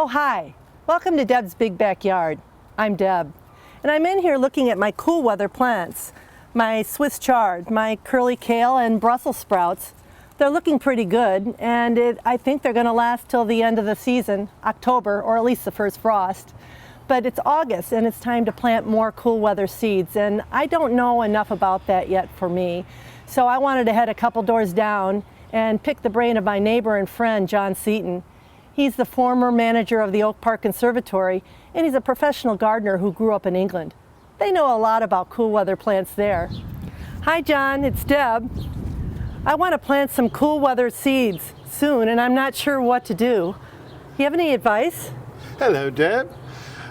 Oh, hi. Welcome to Deb's Big Backyard. I'm Deb, and I'm in here looking at my cool weather plants. My Swiss chard, my curly kale, and Brussels sprouts. They're looking pretty good, and I think they're going to last till the end of the season, October, or at least the first frost. But it's August, and it's time to plant more cool weather seeds, and I don't know enough about that yet for me. So I wanted to head a couple doors down and pick the brain of my neighbor and friend, John Seaton. He's the former manager of the Oak Park Conservatory, and he's a professional gardener who grew up in England. They know a lot about cool weather plants there. Hi, John, it's Deb. I want to plant some cool weather seeds soon, and I'm not sure what to do. Do you have any advice? Hello, Deb.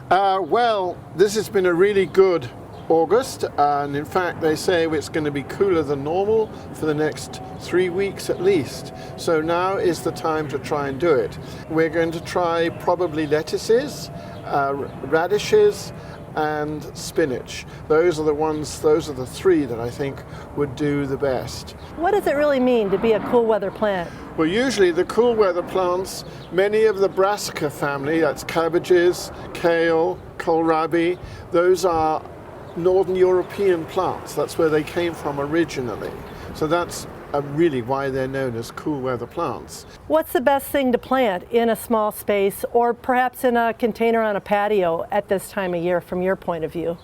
Well, this has been a really good August, and in fact they say it's going to be cooler than normal for the next 3 weeks at least. So now is the time to try and do it. We're going to try probably lettuces, radishes, and spinach. Those are the three that I think would do the best. What does it really mean to be a cool weather plant? Well, usually the cool weather plants, many of the brassica family, that's cabbages, kale, kohlrabi, those are Northern European plants. That's where they came from originally. So that's really why they're known as cool weather plants. What's the best thing to plant in a small space or perhaps in a container on a patio at this time of year from your point of view?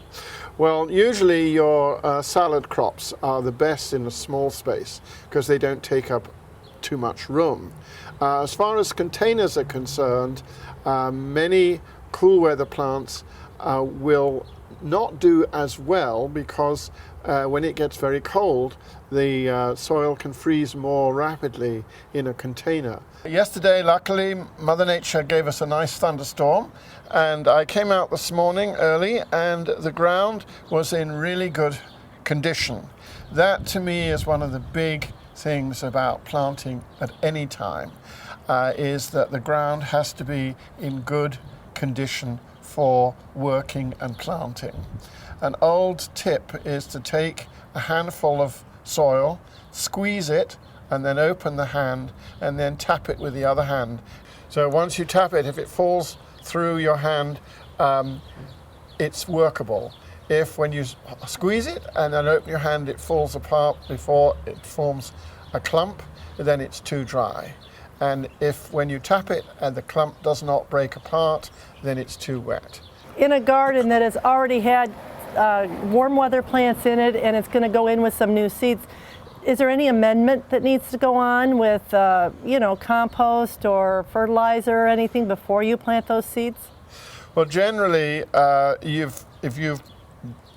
Well, usually your salad crops are the best in a small space because they don't take up too much room. As far as containers are concerned, many cool weather plants will not do as well because when it gets very cold, the soil can freeze more rapidly in a container. Yesterday, luckily, Mother Nature gave us a nice thunderstorm, and I came out this morning early and the ground was in really good condition. That to me is one of the big things about planting at any time, is that the ground has to be in good condition for working and planting. An old tip is to take a handful of soil, squeeze it, and then open the hand, and then tap it with the other hand. So once you tap it, if it falls through your hand, it's workable. If when you squeeze it and then open your hand, it falls apart before it forms a clump, then it's too dry. And if when you tap it and the clump does not break apart, then it's too wet. In a garden that has already had warm weather plants in it and it's going to go in with some new seeds, is there any amendment that needs to go on with compost or fertilizer or anything before you plant those seeds? Well, generally, if you've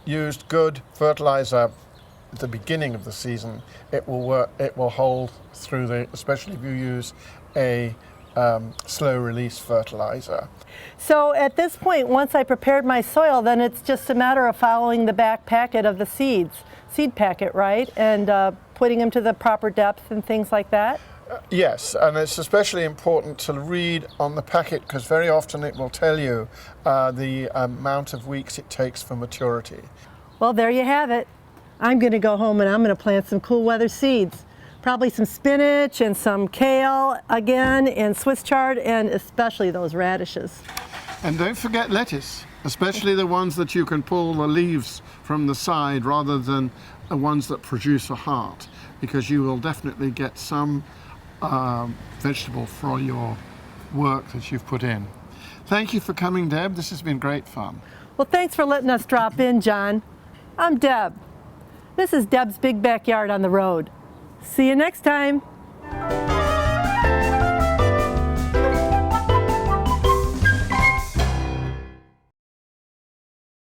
used good fertilizer at the beginning of the season, it will work. It will hold through especially if you use a slow release fertilizer. So at this point, once I prepared my soil, then it's just a matter of following the back packet of the seed packet, right? And putting them to the proper depth and things like that? Yes, and it's especially important to read on the packet because very often it will tell you the amount of weeks it takes for maturity. Well, there you have it. I'm going to go home and I'm going to plant some cool weather seeds. Probably some spinach and some kale again, and Swiss chard, and especially those radishes. And don't forget lettuce, especially the ones that you can pull the leaves from the side rather than the ones that produce a heart, because you will definitely get some vegetable for your work that you've put in. Thank you for coming, Deb. This has been great fun. Well, thanks for letting us drop in, John. I'm Deb. This is Deb's Big Backyard on the Road. See you next time.